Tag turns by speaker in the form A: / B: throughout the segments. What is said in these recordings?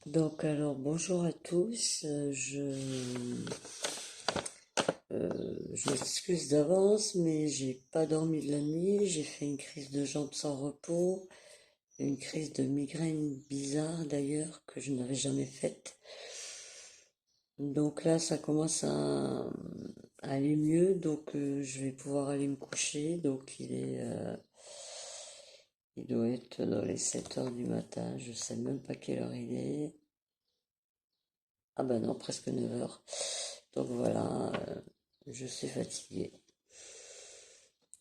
A: Donc alors bonjour à tous, je m'excuse d'avance mais j'ai pas dormi de la nuit, j'ai fait une crise de jambes sans repos, une crise de migraine bizarre d'ailleurs que je n'avais jamais faite. Donc là ça commence à aller mieux, donc je vais pouvoir aller me coucher, donc il doit être dans les 7 heures du matin, je sais même pas quelle heure il est. Ah ben non, presque 9 heures. Donc voilà, je suis fatiguée.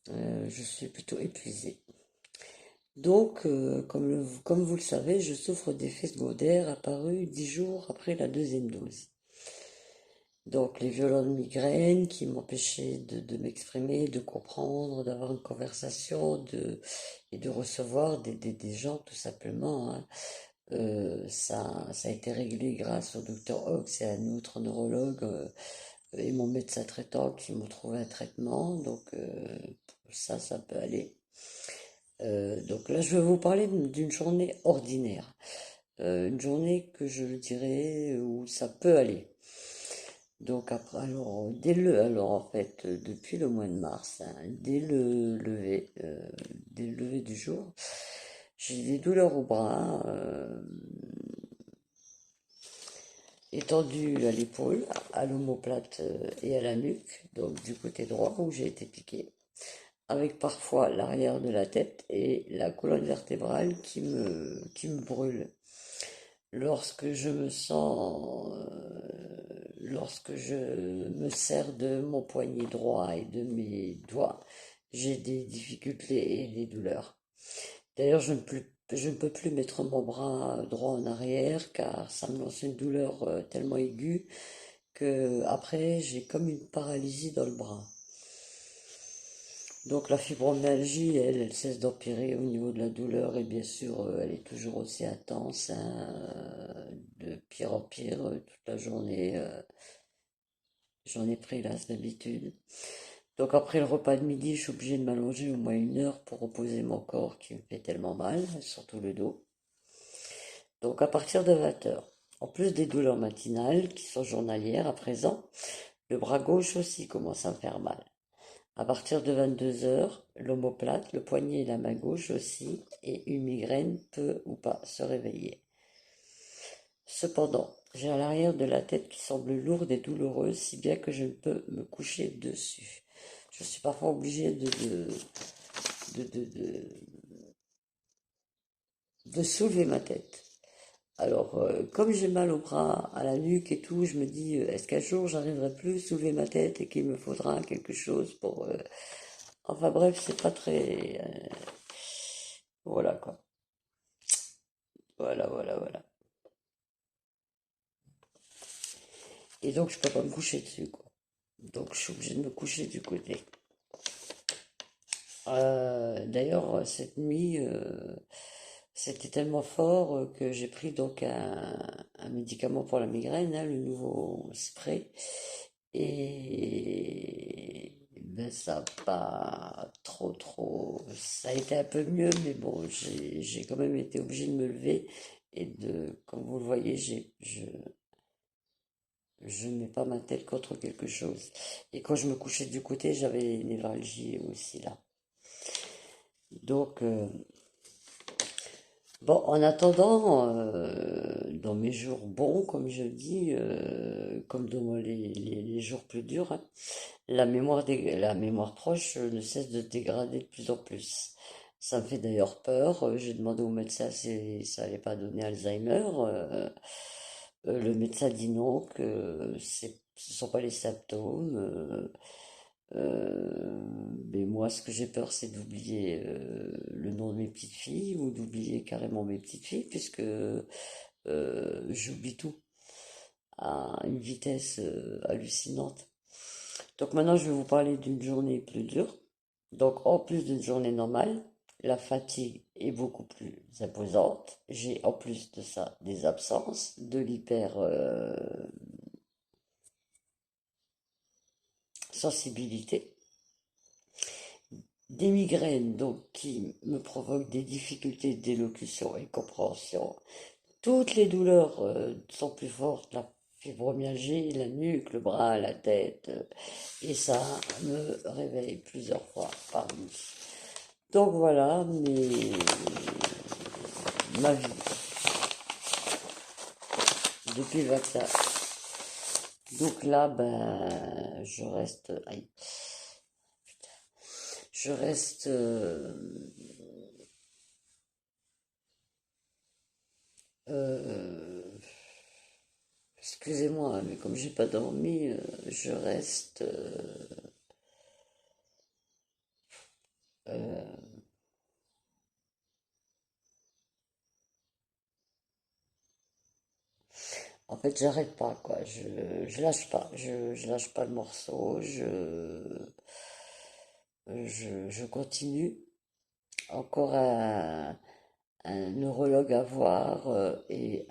A: Je suis plutôt épuisée. Donc, comme vous le savez, je souffre d'effets secondaires apparus 10 jours après la deuxième dose. Donc, les violentes migraines qui m'empêchaient de m'exprimer, de comprendre, d'avoir une conversation, et de recevoir des gens tout simplement, hein. Ça a été réglé grâce au docteur Ox et à notre neurologue et mon médecin traitant qui m'ont trouvé un traitement. Donc, ça peut aller. Donc là, je vais vous parler d'une journée ordinaire. Une journée que je dirais où ça peut aller. Donc après, alors en fait, depuis le mois de mars, hein, dès le lever du jour, j'ai des douleurs au bras, étendues à l'épaule, à l'omoplate et à la nuque, donc du côté droit où j'ai été piqué, avec parfois l'arrière de la tête et la colonne vertébrale qui me brûle. Lorsque je me sens, lorsque je me sers de mon poignet droit et de mes doigts, j'ai des difficultés et des douleurs. D'ailleurs, je ne peux plus mettre mon bras droit en arrière car ça me lance une douleur tellement aiguë que après j'ai comme une paralysie dans le bras. Donc la fibromyalgie, elle cesse d'empirer au niveau de la douleur et bien sûr, elle est toujours aussi intense, hein, de pire en pire toute la journée. J'en ai pris là, c'est d'habitude. Donc après le repas de midi, je suis obligée de m'allonger au moins 1 heure pour reposer mon corps qui me fait tellement mal, surtout le dos. Donc à partir de 20 heures, en plus des douleurs matinales qui sont journalières à présent, le bras gauche aussi commence à me faire mal. À partir de 22 heures, l'omoplate, le poignet et la main gauche aussi, et une migraine peut ou pas se réveiller. Cependant, j'ai à l'arrière de la tête qui semble lourde et douloureuse, si bien que je ne peux me coucher dessus. Je suis parfois obligée de, de, de, de soulever ma tête. Alors, comme j'ai mal au bras, à la nuque et tout, je me dis, est-ce qu'un jour j'arriverai plus à soulever ma tête et qu'il me faudra quelque chose pour... Enfin bref, c'est pas très... voilà quoi. Voilà. Et donc, je peux pas me coucher dessus, quoi. Donc, je suis obligée de me coucher du côté. D'ailleurs, cette nuit, c'était tellement fort que j'ai pris donc un médicament pour la migraine, hein, le nouveau spray. Et ben, ça a pas trop. Ça a été un peu mieux, mais bon, j'ai quand même été obligée de me lever et comme vous le voyez, je mets pas ma tête contre quelque chose. Et quand je me couchais du côté, j'avais les névralgies aussi là. Donc, bon, en attendant, dans mes jours bons, comme je dis, comme dans les jours plus durs, hein, la mémoire proche ne cesse de se dégrader de plus en plus. Ça me fait d'ailleurs peur. J'ai demandé au médecin si ça allait pas donner Alzheimer. Le médecin dit non, que ce sont pas les symptômes. Mais moi, ce que j'ai peur, c'est d'oublier le nom de mes petites filles ou d'oublier carrément mes petites filles, puisque j'oublie tout à une vitesse hallucinante. Donc maintenant, je vais vous parler d'une journée plus dure. Donc en plus d'une journée normale, la fatigue est beaucoup plus imposante. J'ai en plus de ça des absences, de l'hypersensibilité, des migraines donc qui me provoquent des difficultés d'élocution et de compréhension, Toutes les douleurs sont plus fortes, la fibromyalgie, la nuque, le bras, la tête, et ça me réveille plusieurs fois par nuit. Donc voilà, ma vie depuis le vaccin. Donc là, ben, je reste, aïe, je reste, euh, excusez-moi, hein, mais comme j'ai pas dormi, je reste, euh, en fait, j'arrête pas, quoi. Je lâche pas, je lâche pas le morceau, je continue. Encore un neurologue à voir et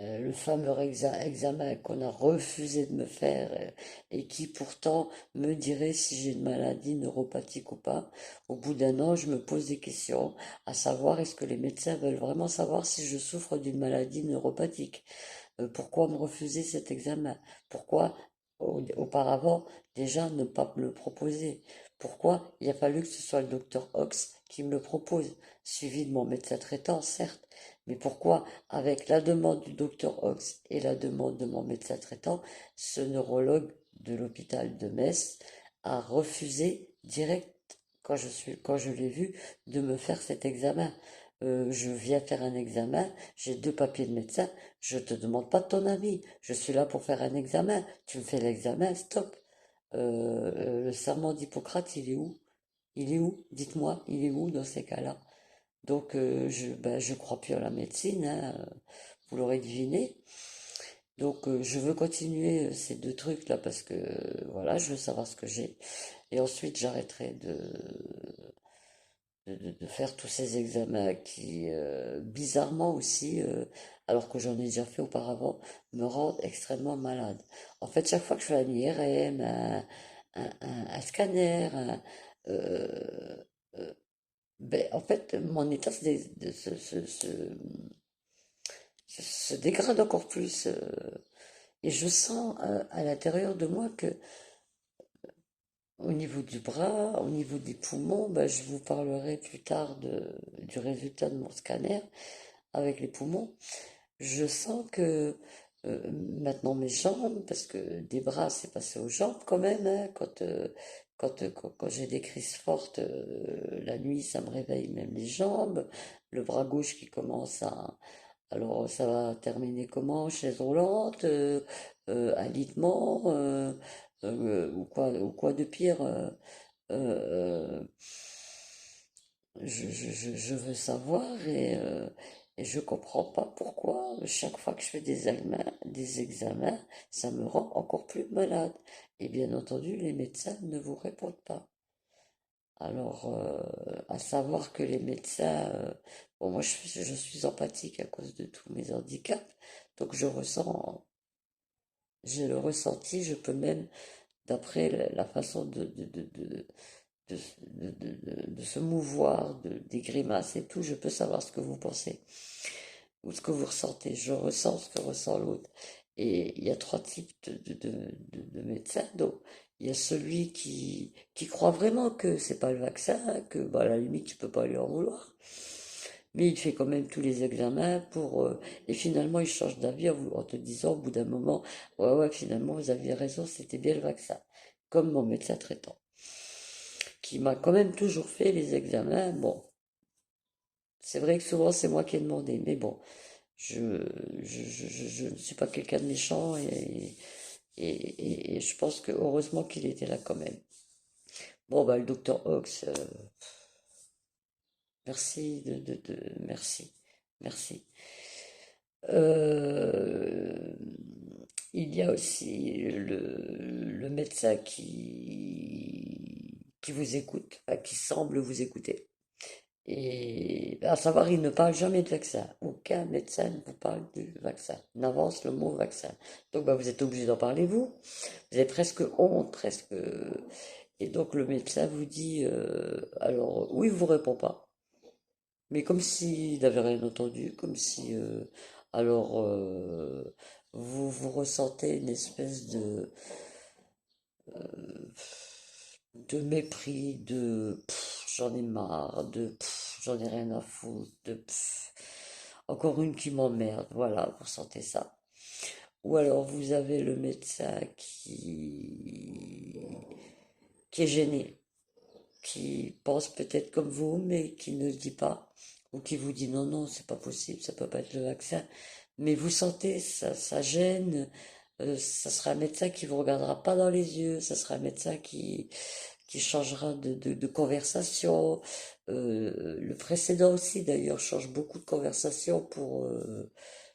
A: le fameux examen qu'on a refusé de me faire et qui pourtant me dirait si j'ai une maladie neuropathique ou pas. Au bout d'un an, je me pose des questions, à savoir est-ce que les médecins veulent vraiment savoir si je souffre d'une maladie neuropathique. Pourquoi me refuser cet examen? Pourquoi auparavant déjà ne pas me le proposer? Pourquoi il a fallu que ce soit le docteur Ox qui me le propose, suivi de mon médecin traitant, certes, mais pourquoi, avec la demande du docteur Ox et la demande de mon médecin traitant, ce neurologue de l'hôpital de Metz a refusé direct, quand je l'ai vu, de me faire cet examen? Je viens faire un examen, j'ai deux papiers de médecin, je te demande pas de ton avis, je suis là pour faire un examen, tu me fais l'examen, stop. Le serment d'Hippocrate, il est où? Il est où? Dites-moi, il est où dans ces cas-là? Donc, je crois plus à la médecine, hein, vous l'aurez deviné. Donc, je veux continuer ces deux trucs-là parce que, voilà, je veux savoir ce que j'ai. Et ensuite, j'arrêterai de faire tous ces examens qui, bizarrement aussi, alors que j'en ai déjà fait auparavant, me rendent extrêmement malade. En fait, chaque fois que je fais un IRM, un scanner, euh, euh, ben, en fait, mon état se dégrade encore plus. Et je sens à l'intérieur de moi que, au niveau du bras, au niveau des poumons, ben, je vous parlerai plus tard du résultat de mon scanner avec les poumons. Je sens que maintenant mes jambes, parce que des bras c'est passé aux jambes quand même, hein, quand j'ai des crises fortes, la nuit ça me réveille même les jambes, le bras gauche qui commence à... Alors ça va terminer comment? Chaise roulante, alitement, ou quoi de pire? Euh, je veux savoir et je comprends pas pourquoi chaque fois que je fais des examens, ça me rend encore plus malade. Et bien entendu, les médecins ne vous répondent pas. Alors, à savoir que les médecins, bon, moi je suis empathique à cause de tous mes handicaps, donc j'ai le ressenti, je peux même, d'après la façon de, de se mouvoir, des grimaces et tout, je peux savoir ce que vous pensez ou ce que vous ressentez. Je ressens ce que ressent l'autre. Et il y a trois types de médecins. Donc, il y a celui qui croit vraiment que c'est pas le vaccin, que bah, à la limite tu peux pas lui en vouloir. Mais il fait quand même tous les examens et finalement il change d'avis en te disant au bout d'un moment, ouais ouais finalement vous aviez raison, c'était bien le vaccin. Comme mon médecin traitant qui m'a quand même toujours fait les examens. Bon, c'est vrai que souvent c'est moi qui ai demandé, mais bon, je, je ne suis pas quelqu'un de méchant et je pense que heureusement qu'il était là quand même. Bon, bah, le docteur Ox, merci merci, merci. Euh, il y a aussi le médecin qui vous écoute, enfin, qui semble vous écouter. Et à savoir, il ne parle jamais de vaccin. Aucun médecin ne vous parle du vaccin, n'avance le mot vaccin. Donc bah, vous êtes obligé d'en parler vous. Vous avez presque honte, presque. Et donc le médecin vous dit, alors oui, il vous répond pas. Mais comme s'il n'avait rien entendu, comme si... alors, vous ressentez une espèce de mépris, de j'en ai marre, de j'en ai rien à foutre, de encore une qui m'emmerde, voilà, vous sentez ça. Ou alors vous avez le médecin qui est gêné, qui pense peut-être comme vous, mais qui ne le dit pas, ou qui vous dit non, non, c'est pas possible, ça peut pas être le vaccin. Mais vous sentez, ça gêne, ça sera un médecin qui vous regardera pas dans les yeux, ça sera un médecin qui changera de conversation. Le précédent aussi, d'ailleurs, change beaucoup de conversation pour...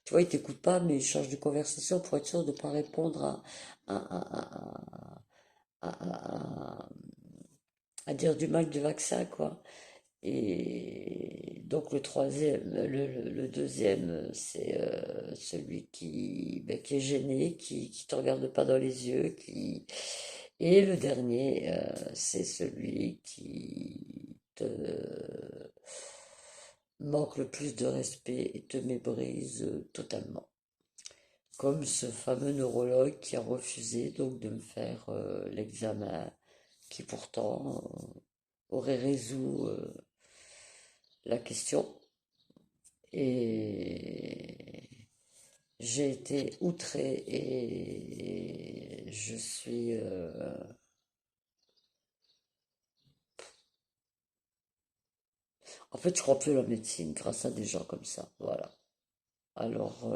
A: tu vois, il t'écoute pas, mais il change de conversation pour être sûr de ne pas répondre à, à, à- à- à dire du mal du vaccin, quoi. Et donc le deuxième, c'est celui qui est gêné, qui te regarde pas dans les yeux, et le dernier, c'est celui qui te manque le plus de respect et te méprise totalement. Comme ce fameux neurologue qui a refusé donc de me faire l'examen qui pourtant aurait résolu la question. Et j'ai été outrée et je suis... En fait, je crois plus à la médecine grâce à des gens comme ça. Voilà. Alors,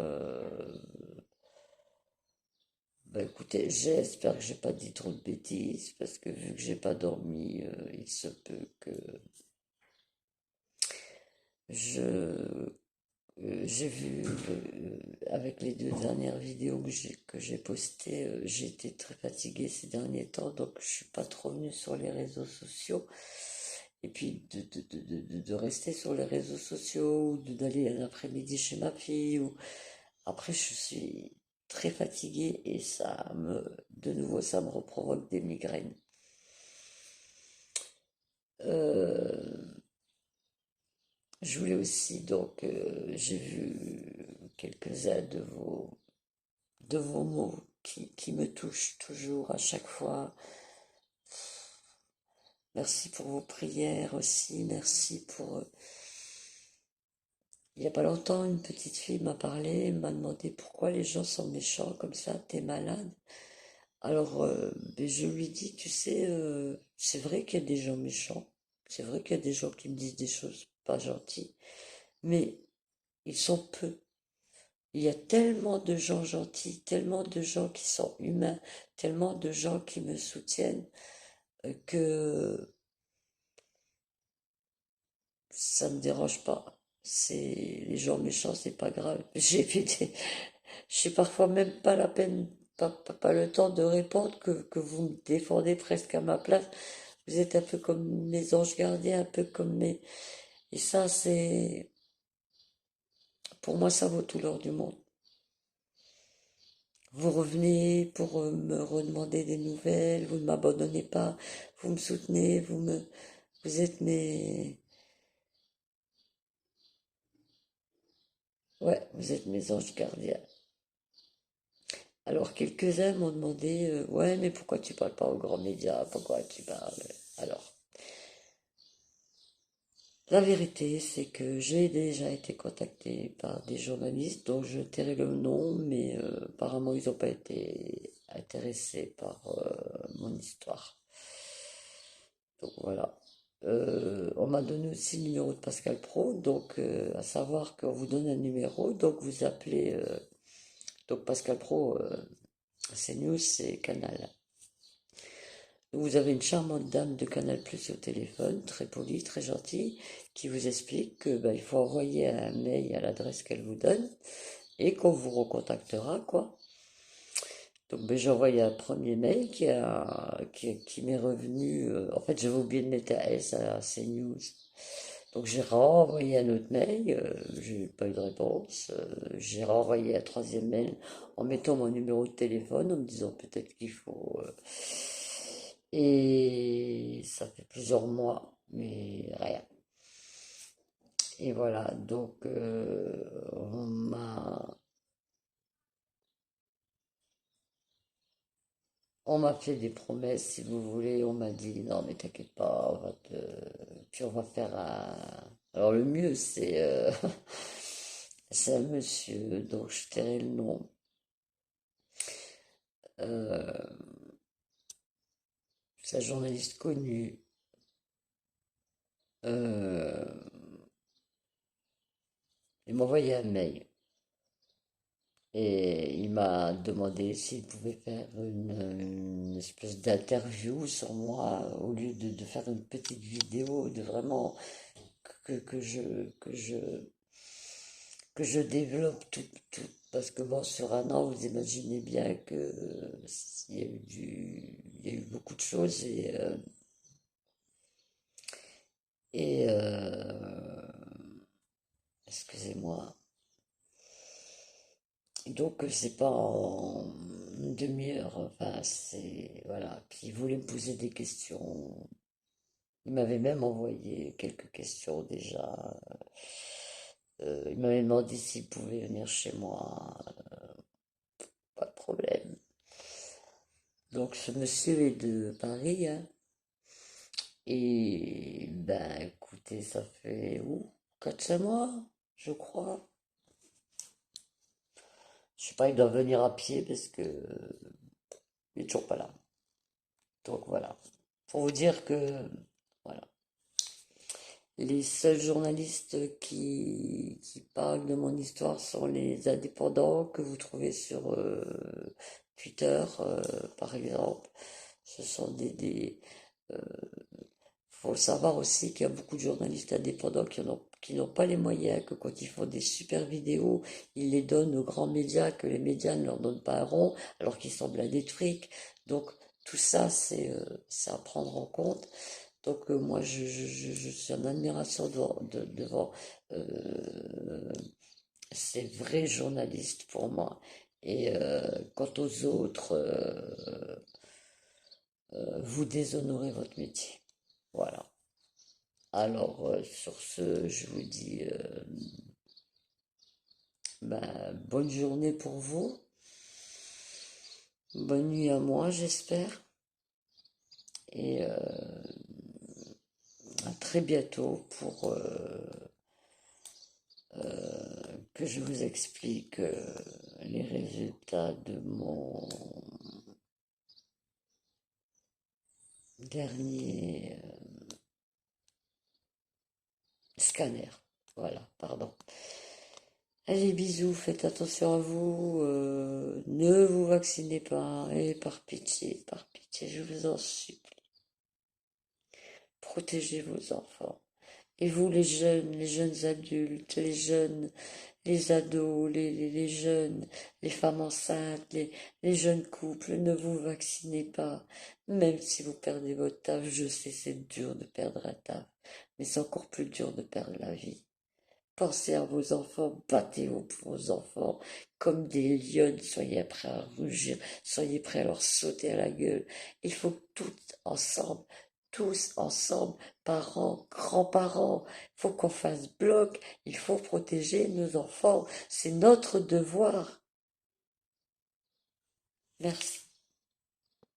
A: bah écoutez, j'espère que j'ai pas dit trop de bêtises parce que vu que j'ai pas dormi, il se peut que je j'ai vu avec les deux dernières vidéos que j'ai postées, j'ai été très fatiguée ces derniers temps, donc je suis pas trop venue sur les réseaux sociaux. Et puis de rester sur les réseaux sociaux, ou d'aller un après-midi chez ma fille, ou après je suis très fatiguée et de nouveau, ça me reprovoque des migraines. Euh, je voulais aussi, donc, j'ai vu quelques-uns de vos mots qui me touchent toujours à chaque fois. Merci pour vos prières aussi, merci pour... Il n'y a pas longtemps, une petite fille m'a parlé, m'a demandé pourquoi les gens sont méchants comme ça, t'es malade. Alors, ben, je lui dis, tu sais, c'est vrai qu'il y a des gens méchants, c'est vrai qu'il y a des gens qui me disent des choses pas gentilles, mais ils sont peu. Il y a tellement de gens gentils, tellement de gens qui sont humains, tellement de gens qui me soutiennent que ça me dérange pas. C'est les gens méchants, c'est pas grave. J'ai parfois même pas la peine, pas le temps de répondre que vous me défendez presque à ma place. Vous êtes un peu comme mes anges gardiens, un peu comme mes... Et ça, pour moi, ça vaut tout l'or du monde. Vous revenez pour me redemander des nouvelles, vous ne m'abandonnez pas, vous me soutenez, vous êtes ouais, vous êtes mes anges gardiens. Alors, quelques-uns m'ont demandé, ouais, mais pourquoi tu parles pas aux grands médias? Pourquoi tu parles? Alors, la vérité, c'est que j'ai déjà été contactée par des journalistes dont je tairai le nom, mais apparemment, ils n'ont pas été intéressés par mon histoire. Donc voilà. On m'a donné aussi le numéro de Pascal Pro, donc à savoir qu'on vous donne un numéro, donc vous appelez, donc Pascal Pro, CNews, c'est Canal. Vous avez une charmante dame de Canal Plus au téléphone, très polie, très gentille, qui vous explique que il faut envoyer un mail à l'adresse qu'elle vous donne et qu'on vous recontactera, quoi. Donc j'ai envoyé un premier mail qui m'est revenu. En fait, j'avais oublié de mettre un S à CNews. Donc j'ai renvoyé un autre mail, j'ai pas eu de réponse. J'ai renvoyé un troisième mail en mettant mon numéro de téléphone, en me disant peut-être qu'il faut. Et ça fait plusieurs mois, mais rien. Et voilà, donc on m'a fait des promesses, si vous voulez. On m'a dit, non, mais t'inquiète pas, puis on va faire un. Alors le mieux, c'est c'est un monsieur, donc je tairai le nom. Euh, c'est un journaliste connu. Euh, il m'a envoyé un mail et il m'a demandé s'il pouvait faire une espèce d'interview sur moi au lieu de faire une petite vidéo, de vraiment que je développe tout. Parce que bon, sur un an, vous imaginez bien que il y a eu beaucoup de choses et excusez-moi. Donc c'est pas en une demi-heure, enfin c'est voilà. Puis il voulait me poser des questions. Il m'avait même envoyé quelques questions déjà. Il m'avait demandé s'il pouvait venir chez moi, pas de problème. Donc ce monsieur est de Paris, hein, et ben écoutez, ça fait où? 4-5 mois, je crois. Je sais pas, il doit venir à pied parce que il est toujours pas là. Donc voilà. Pour vous dire que voilà. Les seuls journalistes qui parlent de mon histoire sont les indépendants que vous trouvez sur Twitter, par exemple. Ce sont euh, faut savoir aussi qu'il y a beaucoup de journalistes indépendants qui n'ont pas les moyens, que quand ils font des super vidéos, ils les donnent aux grands médias, que les médias ne leur donnent pas un rond, alors qu'ils sont blindés de fric. Donc tout ça, c'est à prendre en compte. Donc moi, je suis en admiration devant ces vrais journalistes pour moi. Et quant aux autres, vous déshonorez votre métier. Voilà. Alors, sur ce, je vous dis ben, bonne journée pour vous. Bonne nuit à moi, j'espère. Et à très bientôt pour que je vous explique les résultats de mon dernier scanner. Voilà, pardon. Allez, bisous, faites attention à vous, ne vous vaccinez pas, et par pitié, je vous en supplie, protégez vos enfants. Et vous, les jeunes adultes, les ados, les jeunes, les femmes enceintes, les jeunes couples, ne vous vaccinez pas. Même si vous perdez votre taf, je sais c'est dur de perdre un taf, mais c'est encore plus dur de perdre la vie. Pensez à vos enfants, battez-vous pour vos enfants comme des lionnes, soyez prêts à rougir, soyez prêts à leur sauter à la gueule. Il faut tous ensemble, parents, grands-parents, il faut qu'on fasse bloc, il faut protéger nos enfants, c'est notre devoir. Merci.